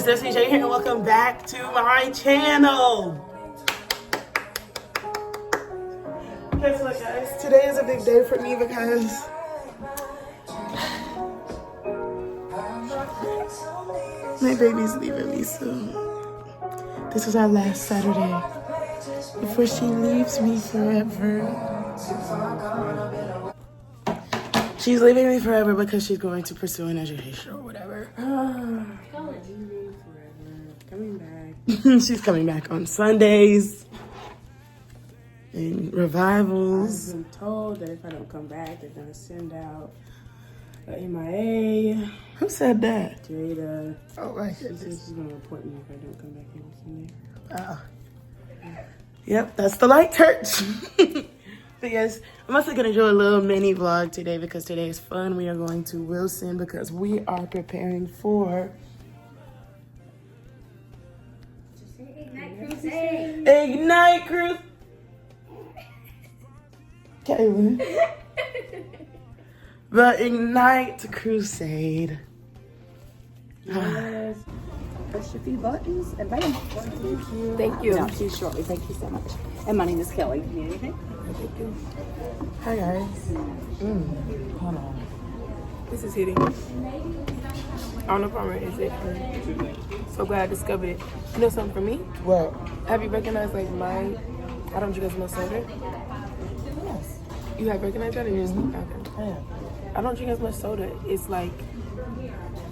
Sissy J here and welcome back to my channel. Guess what, guys? Today is a big day for me because my baby's leaving me soon. This is our last Saturday before she leaves me forever. She's leaving me forever because she's going to pursue an education or whatever. Coming back. She's coming back on Sundays and revivals. I've been told that if I don't come back, they're gonna send out an MIA. Who said that? Jada. Oh my goodness. She said she's gonna report me if I don't come back on Sunday. Yep, that's the light church. But yes, I'm also gonna do a little mini vlog today because today is fun. We are going to Wilson because we are preparing for Ignite Crusade. Kaylin. The Ignite Crusade. Yes. Press your few buttons and bam. Thank you. No, see you shortly. Thank you so much. And my name is Kelly. You need anything? Thank you. Hi guys. Hold on. This is hitting. I don't know if I'm ready. Is it? So glad I discovered it. You know something for me? What? Have you recognized like my? I don't drink as much soda. Yes. You have recognized that, or you just okay? Yeah. I don't drink as much soda. It's like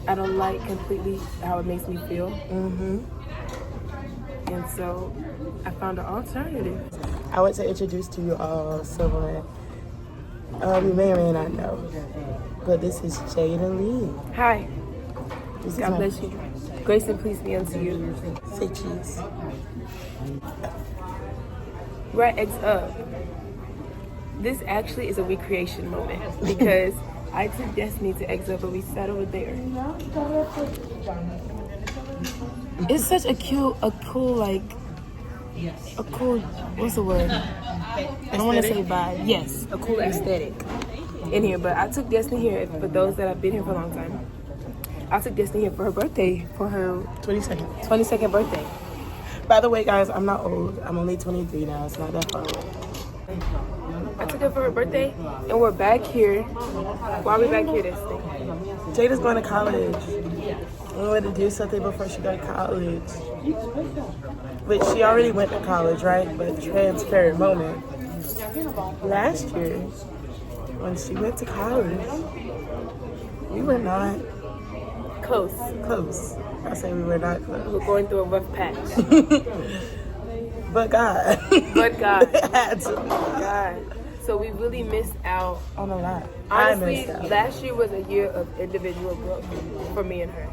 I don't like completely how it makes me feel. And so I found an alternative. I want to introduce to you all someone you may or may not know, but this is Jada Lee. Hi. This is God bless you. Grace and peace be unto you. Say cheese. We're at X Up. This actually is a recreation moment because I took Destiny to X Up, but we sat over there. It's such a cool, what's the word? I don't want to say vibe. Yes, a cool aesthetic in here. But I took Destiny here, for those that have been here for a long time, I took Destiny here for her birthday, for her 22nd birthday. By the way, guys, I'm not old. I'm only 23 now. It's not that far away. I took her for her birthday, and we're back here. Why are we back here, Destiny? Jada's going to college. I wanted to do something before she got to college. But she already went to college, right? But transparent moment. Last year, when she went to college, we were not Close. I say we were not close. We're going through a rough patch. But God. But God. Had to. God. So we really missed out On a lot. Honestly, I missed out. last year was a year of individual growth for me and her.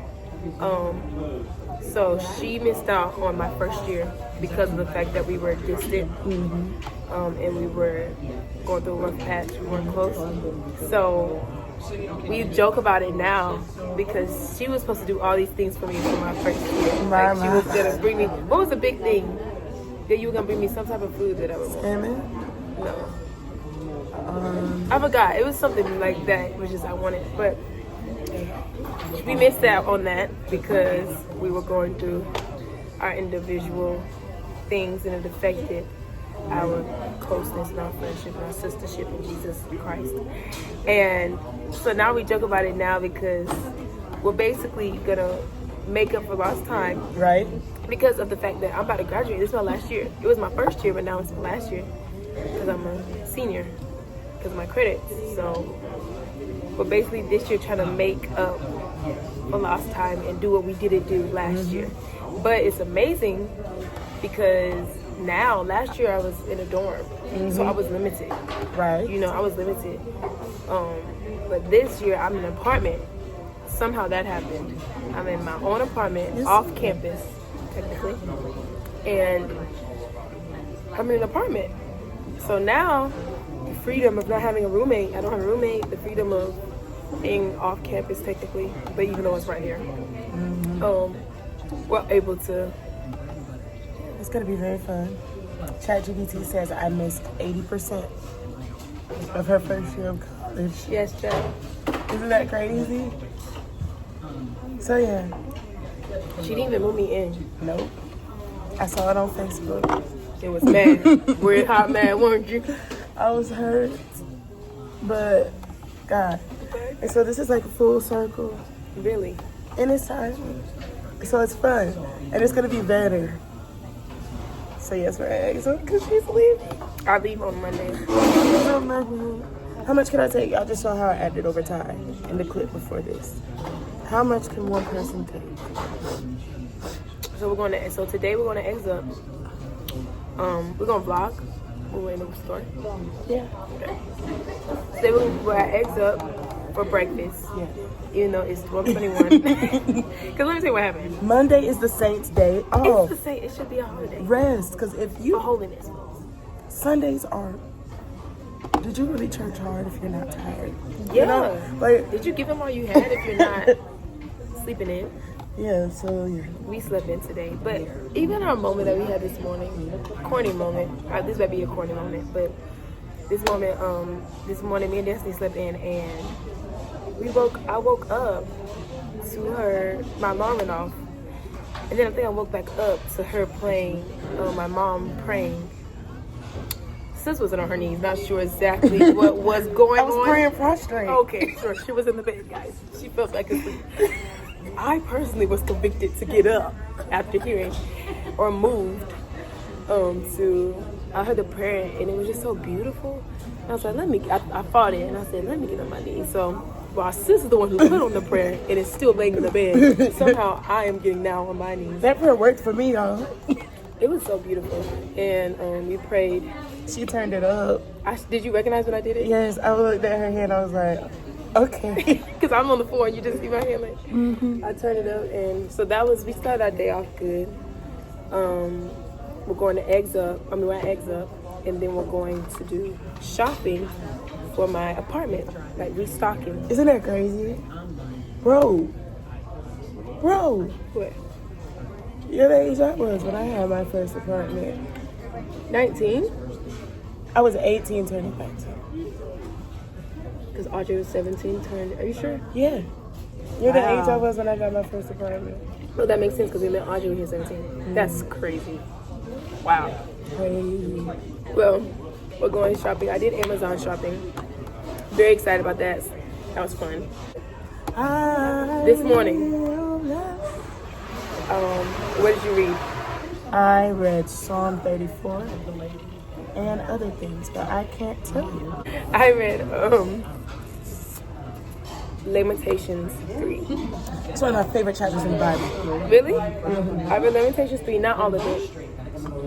So she missed out on my first year because of the fact that we were distant, and we were going through a rough patch. We weren't close. So we joke about it now because she was supposed to do all these things for me for my first year. Like she was gonna bring me. What was the big thing? That you were gonna bring me some type of food that I would want. Salmon? No. I forgot. It was something like that, which is I wanted, but we missed out on that because we were going through our individual things, and it affected our closeness and our friendship and our sistership in Jesus Christ. And so now we joke about it now because we're basically gonna make up for lost time, Right? because of the fact that I'm about to graduate. This is my last year. It was my first year, but now it's my last year because I'm a senior because of my credits. So we're basically this year trying to make up for lost time and do what we didn't do last year. But it's amazing because now, last year I was in a dorm, so I was limited. Right. You know, I was limited. But this year I'm in an apartment. Somehow that happened. I'm in my own apartment, off campus, technically. And I'm in an apartment. So now, the freedom of not having a roommate, I don't have a roommate, the freedom of being off campus technically, but even though it's right here, we're able to. It's going to be very fun. ChatGPT says I missed 80% of her first year of college. Yes, Chad. Isn't that crazy? So yeah, She didn't even move me in. Nope. I saw it on Facebook. It was mad. We're hot mad, weren't you? I was hurt, but God. And so this is like a full circle. Really? And it's time. So it's fun. And it's going to be better. So yes, we're at Exo because she's leaving. I leave on Monday. How much can I take? Y'all just saw how I added over time in the clip before this. How much can one person take? So today we're going to Exo. We're going to vlog. We're in the store. Yeah. Okay. Today we're at Eggs Up for breakfast. Yeah. Even though it's 12:21. Because let me tell you what happened. Monday is the Saints' Day. Oh. It's the same. It should be a holiday. Rest. Because if you... For holiness. Sundays are... Did you really church hard if you're not tired? Yeah. You know, like, did you give them all you had if you're not sleeping in? yeah, so yeah. We slept in today. But even our moment that we had this morning, corny moment. This might be a corny moment, but this morning me and Destiny slept in and I woke up to my alarm went off. And then I think I woke back up to her playing, my mom praying. Sis wasn't on her knees, not sure exactly what was going on. I was praying prostrate. Okay, sure. She was in the bed, guys. She felt back asleep. I personally was convicted to get up after hearing or moved I heard the prayer and it was just so beautiful. And I was like, I fought it and I said, let me get on my knees. So while sis is the one who put on the prayer and is still laying in the bed, somehow I am getting now on my knees. That prayer worked for me, y'all. It was so beautiful. And we prayed. She turned it up. Did you recognize when I did it? Yes, I looked at her hand. I was like, okay. Because I'm on the floor and you just see my hand like, I turned it up. And so we started our day off good. We're going to Eggs Up. We're at Eggs Up. And then we're going to do shopping for my apartment. Like restocking. Isn't that crazy? Bro. What? You're the age I was when I had my first apartment. 19? I was 18 turning 19. Because Audrey was 17 turned. Are you sure? Yeah. You're the Wow. age I was when I got my first apartment. Well, that makes sense because we met Audrey when he was 17. That's crazy. Wow. Crazy. Well, we're going shopping. I did Amazon shopping. Very excited about that. That was fun. This morning. What did you read? I read Psalm 34 and other things, but I can't tell you. I read Lamentations 3. It's one of my favorite chapters in the Bible. Really? I read Lamentations 3, not all of it.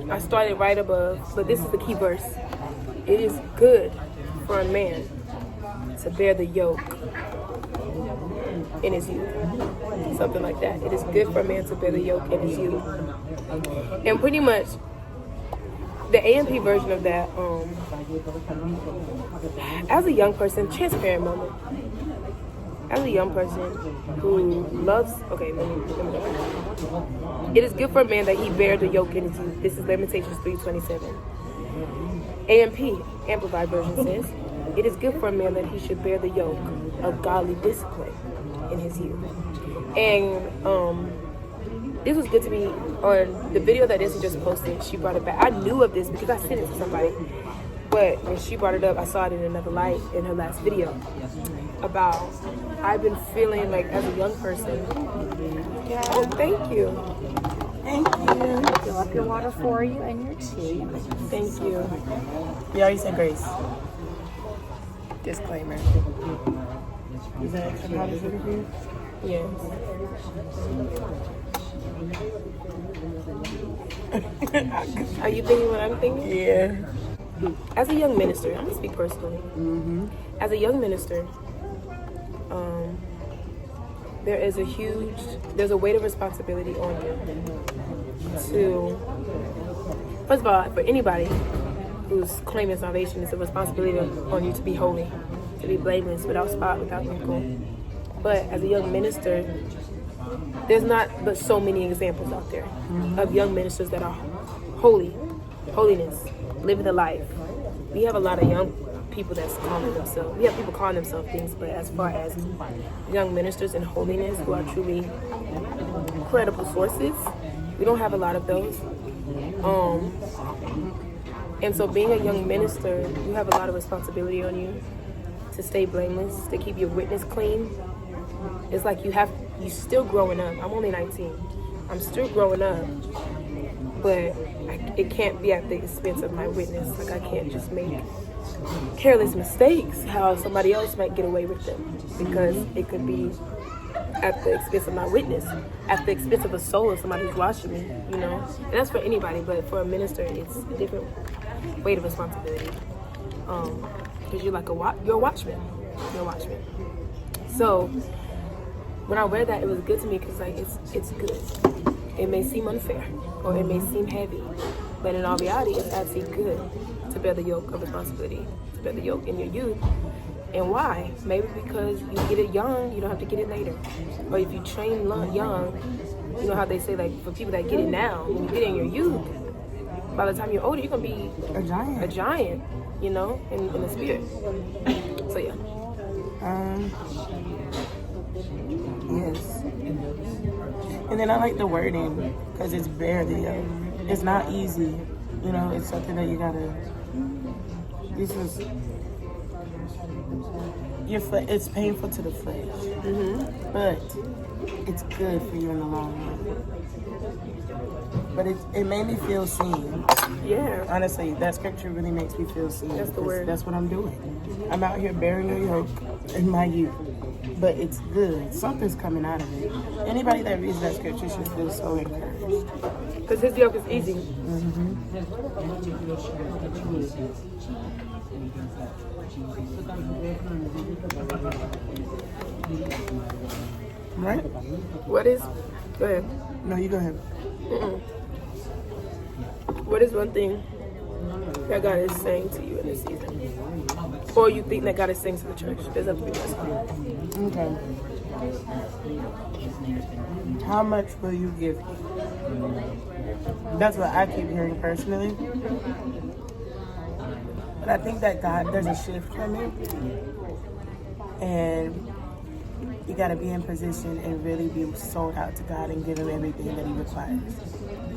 I started right above, but this is the key verse. It is good for a man to bear the yoke in his youth. Something like that. It is good for a man to bear the yoke in his youth. And pretty much, the AMP version of that, as a young person, transparent moment. As a young person who loves, let me go. It is good for a man that he bear the yoke in his youth. This is Lamentations 3:27. AMP, Amplified version says, it is good for a man that he should bear the yoke of godly discipline in his youth. And this was good to me on the video that Destiny just posted. She brought it back. I knew of this because I sent it to somebody. But when she brought it up, I saw it in another light in her last video about I've been feeling like as a young person. Oh, thank you. Thank you. Fill up your water for you and your tea. Thank you. We already said grace. Disclaimer. Is that how does it review? Yes. Are you thinking what I'm thinking? Yeah. As a young minister, I'm gonna speak personally. As a young minister, there's a weight of responsibility on you to, first of all, for anybody who's claiming salvation, it's a responsibility on you to be holy, to be blameless, without spot, without wrinkle. But as a young minister, there's not but so many examples out there of young ministers that are holiness, living the life. We have a lot of young people that's calling themselves, we have people calling themselves things, but as far as young ministers in holiness who are truly credible sources. We don't have a lot of those. And so being a young minister, you have a lot of responsibility on you to stay blameless, to keep your witness clean. It's like you still growing up. I'm only 19. I'm still growing up, but it can't be at the expense of my witness. Like I can't just make careless mistakes how somebody else might get away with them, because it could be at the expense of my witness, at the expense of a soul of somebody who's watching me, you know. And that's for anybody, but for a minister, it's a different weight of responsibility. Because you're like you're a watchman. You're a watchman. So when I read that, it was good to me because like it's good. It may seem unfair or it may seem heavy, but in all reality, it's actually good to bear the yoke of responsibility, to bear the yoke in your youth. And why? Maybe because you get it young, you don't have to get it later. Or if you train young, you know how they say, like, for people that get it now, when you get it in your youth, by the time you're older, you're going to be a giant, you know, in the spirit. So, yeah. Yes. And then I like the wording, because it's barely, it's not easy. You know, it's something that you gotta, it's painful to the flesh, but it's good for you in the long run. But it made me feel seen. Yeah. Honestly, that scripture really makes me feel seen. That's the word. That's what I'm doing. I'm out here bearing a yoke in my youth. But it's good. Something's coming out of it. Anybody that reads that scripture should feel so encouraged. Because his yoke is easy. Right? Go ahead. No, you go ahead. What is one thing that God is saying to you in this season? Or you think that God is saying to the church? There's up to be personal. Okay. How much will you give? That's what I keep hearing personally. But I think that there's a shift coming. And you got to be in position and really be sold out to God and give him everything that he requires.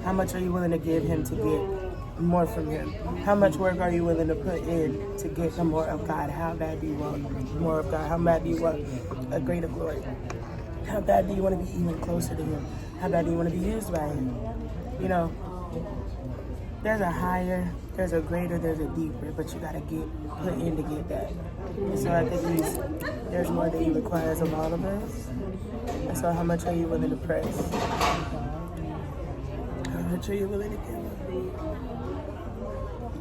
How much are you willing to give him to get more from him? How much work are you willing to put in to get the more of God? How bad do you want more of God? How bad do you want a greater glory? How bad do you want to be even closer to him? How bad do you want to be used by him? You know, there's a higher, there's a greater, there's a deeper, but you got to put in to get that. And so I think there's more that he requires of all of us. And so how much are you willing to press? How much are you willing to give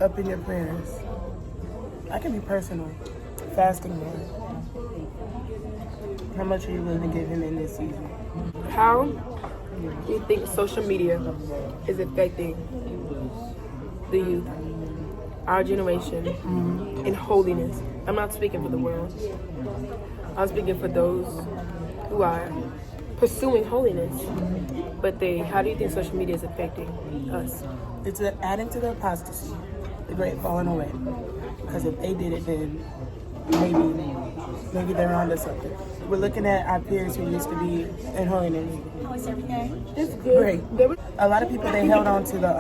up in your prayers? I can be personal. Fasting more. How much are you willing to give him in this season? How do you think social media is affecting the youth, our generation, in holiness? I'm not speaking for the world. I'm speaking for those who are pursuing holiness. But how do you think social media is affecting us? It's adding to the apostasy, the great falling away. Because if they did it, then maybe they're onto something. We're looking at our peers who used to be in holiness. How is everything? It's good. Great. A lot of people, they held on to the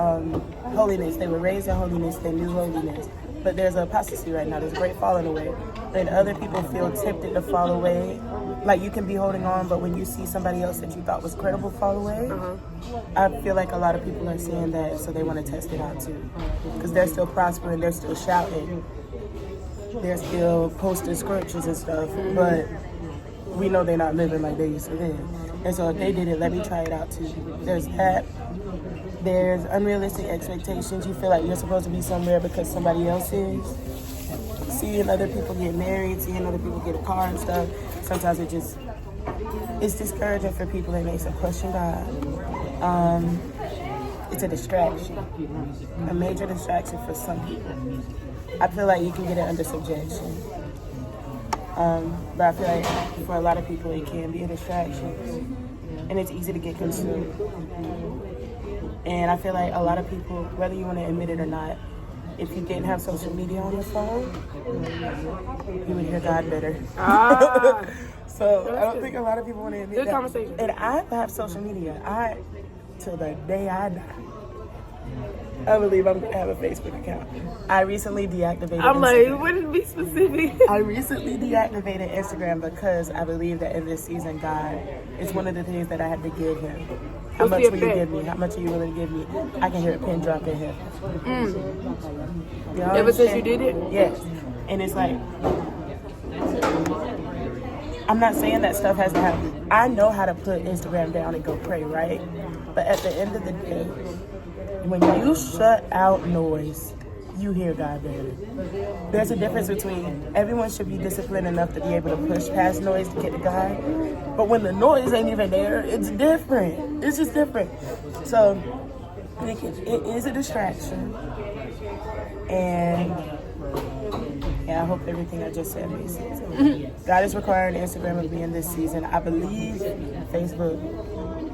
holiness. They were raised in holiness. They knew holiness. But there's an apostasy right now. There's great falling away. And other people feel tempted to fall away. Like you can be holding on, but when you see somebody else that you thought was credible fall away, I feel like a lot of people are saying that, so they want to test it out too. Because they're still prospering, they're still shouting, they're still posting scriptures and stuff, but we know they're not living like they used to live. And so if they did it, let me try it out too. There's that. There's unrealistic expectations. You feel like you're supposed to be somewhere because somebody else is. Seeing other people get married, seeing other people get a car and stuff, sometimes it's discouraging for people. It makes them question God. It's a distraction, a major distraction for some people. I feel like you can get it under subjection. But I feel like for a lot of people it can be a distraction. And it's easy to get consumed. And I feel like a lot of people, whether you want to admit it or not, if you didn't have social media on your phone, you would hear God better. So I don't think a lot of people want to admit Good that. conversation. And I have social media. Till the day I die, I believe I'm going to have a Facebook account. I recently deactivated Instagram. Like, wouldn't be specific. I recently deactivated Instagram because I believe that in this season, God, it's one of the things that I had to give him. How much will you give me? How much are you willing to give me? I can hear a pin drop in here. You know, Ever since you did it? Yes. And it's like, I'm not saying that stuff has to happen. I know how to put Instagram down and go pray, right? But at the end of the day, when you shut out noise, you hear God better. There's a difference between everyone should be disciplined enough to be able to push past noise to get to God. But when the noise ain't even there, it's different. It's just different. So it is a distraction. And yeah, I hope everything I just said makes sense. God is requiring Instagram of me in this season. I believe Facebook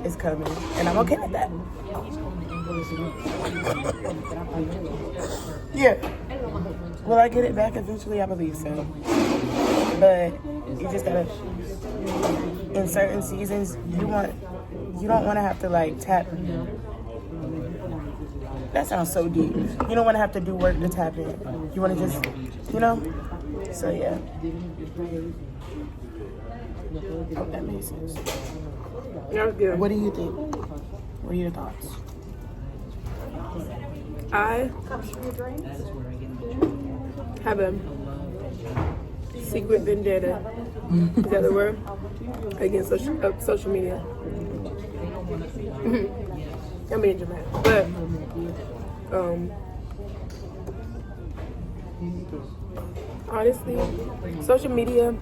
is coming. And I'm okay with that. Yeah. Will I get it back eventually? I believe so. But you just gotta, in certain seasons, you don't want to have to like tap. That sounds so deep. You don't want to have to do work to tap in. You want to just, you know? So yeah. Hope that makes sense. That was good. What do you think? What are your thoughts? I have a secret vendetta, is that the word? Against social media. I'm being dramatic. But, honestly, social media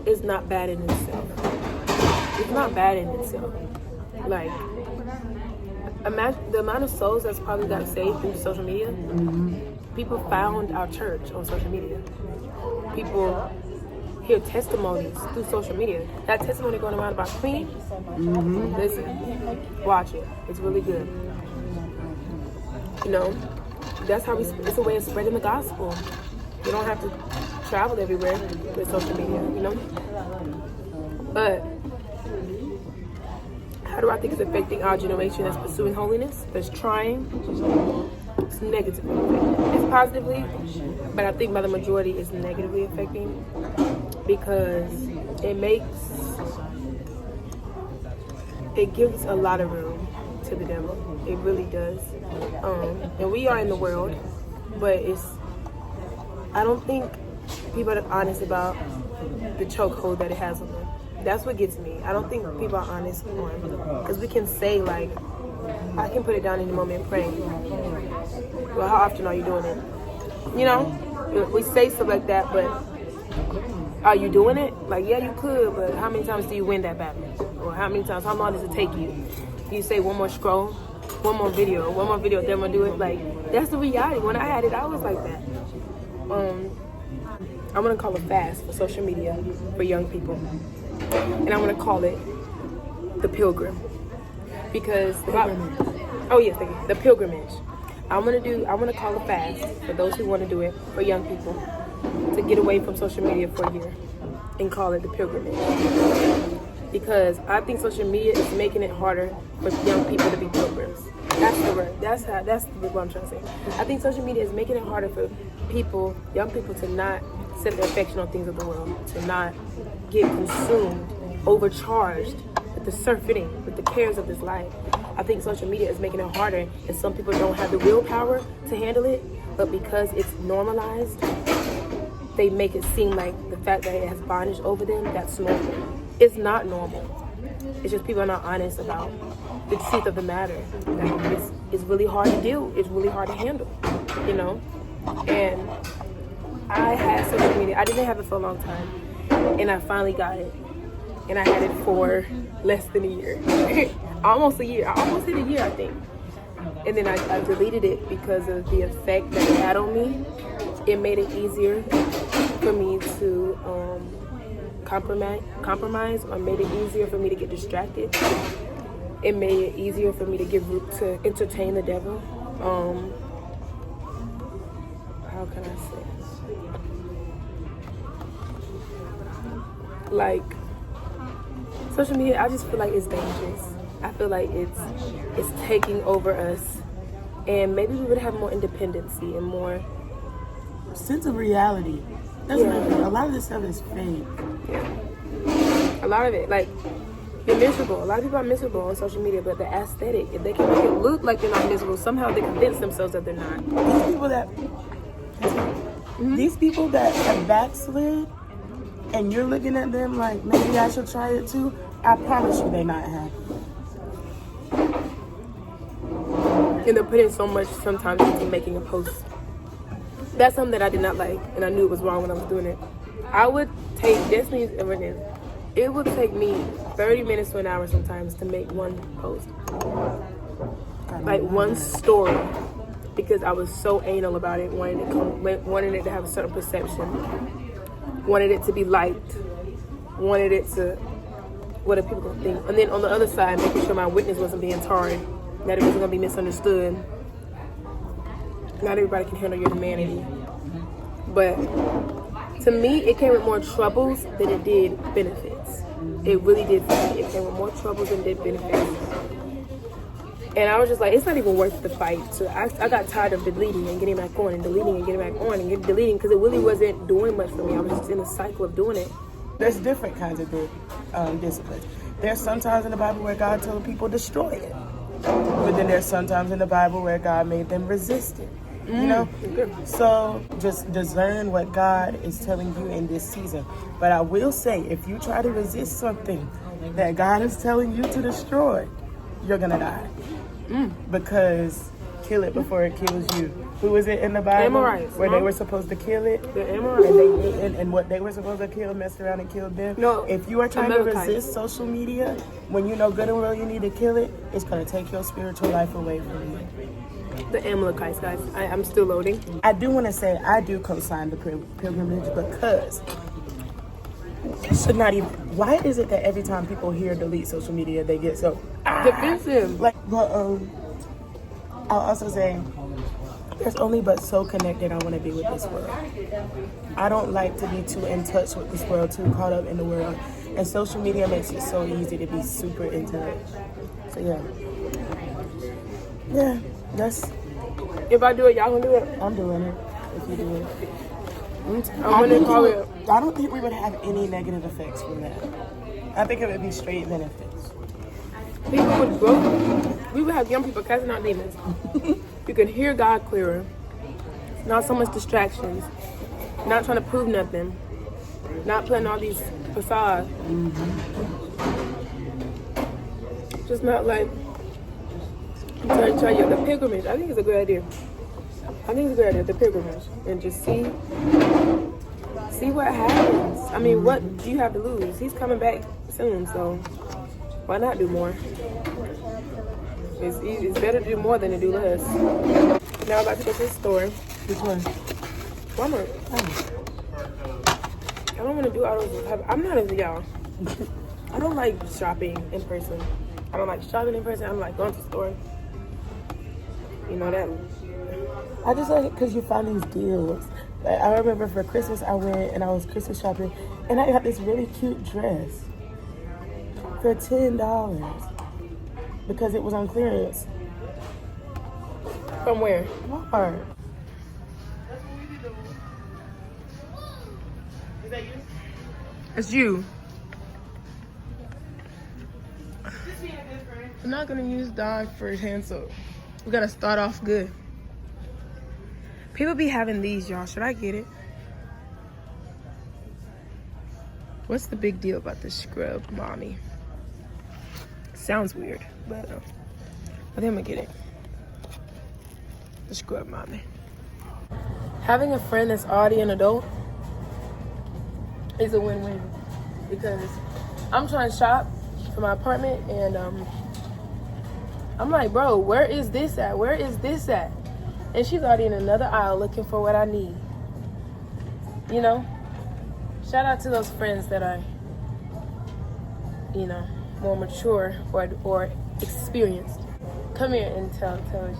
is not bad in itself. It's not bad in itself. Like, imagine the amount of souls that's probably got saved through social media. People found our church on social media. People hear testimonies through social media. That testimony going around about Queen, listen, watch it. It's really good. You know, that's how it's a way of spreading the gospel. You don't have to travel everywhere with social media, you know? But how do I think it's affecting our generation that's pursuing holiness, that's trying? It's negatively affecting. It's positively, but I think by the majority it's negatively affecting because it gives a lot of room to the devil. It really does. And we are in the world, but I don't think people are honest about the chokehold that it has on them. That's what gets me. I don't think people are honest on, because we can say like, I can put it down in the moment and pray. Well, how often are you doing it? You know, we say stuff like that, but are you doing it? Like, yeah, you could, but how many times do you win that battle? Or how long does it take you? You say one more scroll, one more video, then I'm gonna do it. Like, that's the reality. When I had it, I was like that. I'm gonna call a fast for social media for young people. And I'm gonna call it the pilgrim. Because the pilgrimage. I'm gonna call a fast for those who want to do it for young people to get away from social media for a year and call it the pilgrimage. Because I think social media is making it harder for young people to be pilgrims. That's the word. That's what I'm trying to say. I think social media is making it harder for young people to not set their affection on things of the world, to not get consumed, overcharged with the surfeiting, with the cares of this life. I think social media is making it harder, and some people don't have the willpower to handle it, but because it's normalized, they make it seem like the fact that it has bondage over them, that's normal. It's not normal. It's just people are not honest about the truth of the matter. It's really hard to deal. It's really hard to handle, you know? And I had social media. I didn't have it for a long time, and I finally got it. And I had it for less than a year. Almost a year. I almost hit a year, I think. And then I deleted it because of the effect that it had on me. It made it easier for me to compromise, or made it easier for me to get distracted. It made it easier for me to to entertain the devil. can I say? Like, social media, I just feel like it's dangerous. I feel like it's taking over us, and maybe we would have more independency and more sense of reality. That's what I think. A lot of this stuff is fake. Yeah. A lot of it, like, you're miserable. A lot of people are miserable on social media, but the aesthetic, if they can make it look like they're not miserable, somehow they convince themselves that they're not. These people that have backslid, and you're looking at them like, maybe I should try it too, I promise you they're not happy. And they're putting so much sometimes into making a post. That's something that I did not like, and I knew it was wrong when I was doing it. I would take Destiny's everything. It would take me 30 minutes to an hour sometimes to make one post. Like one story. Because I was so anal about it, wanting it to have a certain perception. Wanted it to be liked. Wanted it to, what do people gonna think? And then on the other side, making sure my witness wasn't being tarred. That it wasn't gonna be misunderstood. Not everybody can handle your humanity. But to me, it came with more troubles than it did benefits. It really did for me. It came with more troubles than it did benefits. And I was just like, it's not even worth the fight. So I got tired of deleting and getting back on and deleting and getting back on and deleting because it really wasn't doing much for me. I was just in a cycle of doing it. There's different kinds of discipline. There's sometimes in the Bible where God told people destroy it. But then there's sometimes in the Bible where God made them resist it. You know? So just discern what God is telling you in this season. But I will say, if you try to resist something that God is telling you to destroy, you're gonna die. Because kill it before it kills you. Who was it in the Bible? Amorites, where they were supposed to kill it? The Amorites. And what they were supposed to kill, messed around and killed them? No. If you are trying to resist social media, when you know good and well you need to kill it, it's going to take your spiritual life away from you. The Amalekites, guys. I'm still loading. I do want to say I do co-sign the pilgrimage because you should not even. Why is it that every time people hear delete social media, they get so defensive? Like, but I'll also say there's only but so connected I want to be with this world. I don't like to be too in touch with this world, too caught up in the world, and social media makes it so easy to be super into it. So yeah, that's. If I do it, y'all gonna do it? I'm doing it. If you do it. I'm gonna call it. I don't think we would have any negative effects from that. I think it would be straight benefits. People would grow. We would have young people casting out demons. You could hear God clearer. Not so much distractions. Not trying to prove nothing. Not putting all these facades. Just not like try the pilgrimage. I think it's a good idea. The pilgrimage, and just see what happens. I mean, what do you have to lose? He's coming back soon, so why not do more? It's better to do more than to do less. Now I'm about to go to the store. Which one? Walmart. I don't want to do all those. I'm not into y'all. I don't like shopping in person. I don't like going to the store. You know that. I just like it because you find these deals. Like, I remember for Christmas I went and I was Christmas shopping and I got this really cute dress for $10 because it was on clearance. From where? Walmart. It's you. I'm not gonna use Dawn for hand soap. We gotta start off good. People be having these, y'all. Should I get it? What's the big deal about this scrub, mommy? Sounds weird, but I think I'm gonna get it. The scrub, mommy. Having a friend that's already an adult is a win-win because I'm trying to shop for my apartment and I'm like, bro, where is this at? Where is this at? And she's already in another aisle looking for what I need. You know? Shout out to those friends that are, you know, more mature or experienced. Come here and tell us.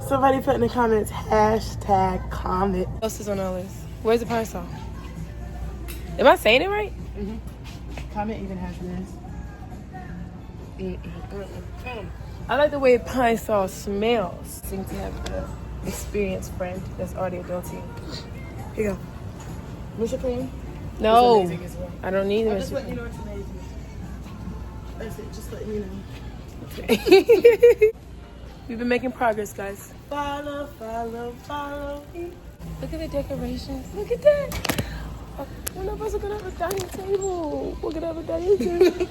Somebody put in the comments, hashtag comment. What else is on our list? Where's the pine saw? Am I saying it right? Comment even has this. I like the way pine saw smells. Seem to have the experienced friend that's already adulting. Here you go. Mr. Cream? No, It's amazing as well. I don't need I'm it. just letting you know it's amazing. That's it, just letting you know. We've been making progress, guys. Follow, follow, follow me. Look at the decorations. Look at that. One of us are gonna have a dining table. We're gonna have a dining table.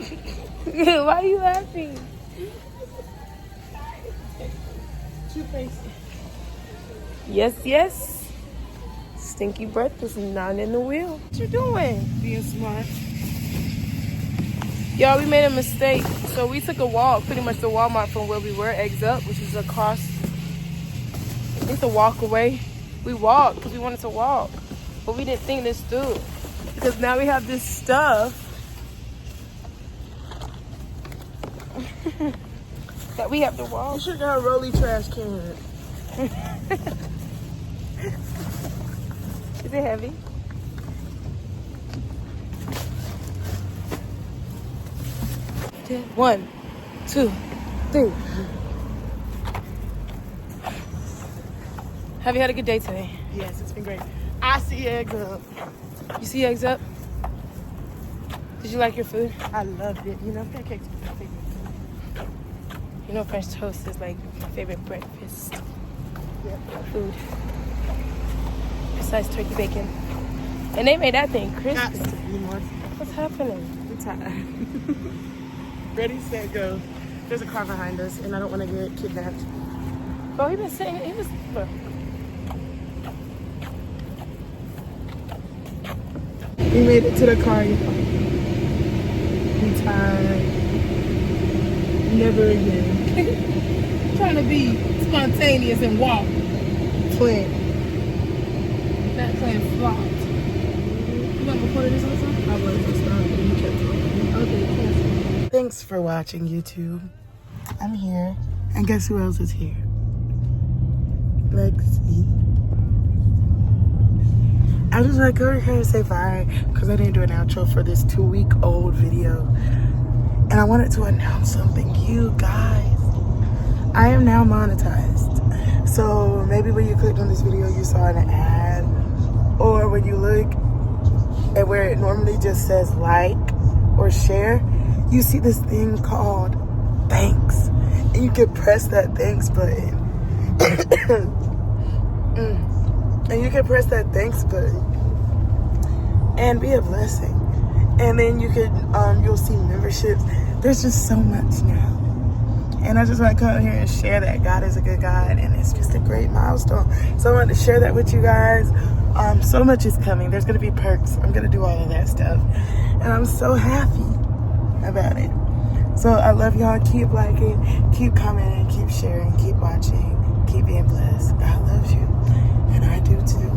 Why are you laughing? Toothpaste. Yes, yes. Stinky breath is not in the wheel. What you doing? Being smart. Y'all, we made a mistake. So we took a walk, pretty much the Walmart from where we were, Eggs Up, which is across. It's a walk away. We walked because we wanted to walk. But we didn't think this through. Because now we have this stuff that we have to walk. You should got a rolly trash can. Is it heavy? One, two, three. Have you had a good day today? Yes, it's been great. I see Eggs Up. You see Eggs Up? Did you like your food? I loved it. You know, pancakes are my favorite. You know French toast is like my favorite breakfast food. Besides turkey bacon. And they made that thing crispy. What's happening? I'm tired. Ready, set, go. There's a car behind us, and I don't want to get kidnapped. Bro, he been saying he was. Look. We made it to the car. I'm tired. Never again. Trying to be spontaneous and walk. Plan. Not playing flop. You want to record this also? I was just and you kept talking. Okay, cool. Thanks for watching, YouTube. I'm here. And guess who else is here? Lexi. I just want to go here and say bye because I didn't do an outro for this 2-week-old video. And I wanted to announce something. You guys, I am now monetized. So maybe when you clicked on this video, you saw an ad. Or when you look at where it normally just says like or share, you see this thing called thanks. And you can press that thanks button. And you can press that thanks button and be a blessing. And then you can, you'll see memberships. There's just so much now. And I just want to come here and share that God is a good God, and it's just a great milestone. So I wanted to share that with you guys. So much is coming. There's going to be perks. I'm going to do all of that stuff. And I'm so happy about it. So I love y'all. Keep liking, keep commenting, keep sharing, keep watching, keep being blessed. God loves you. And I do too.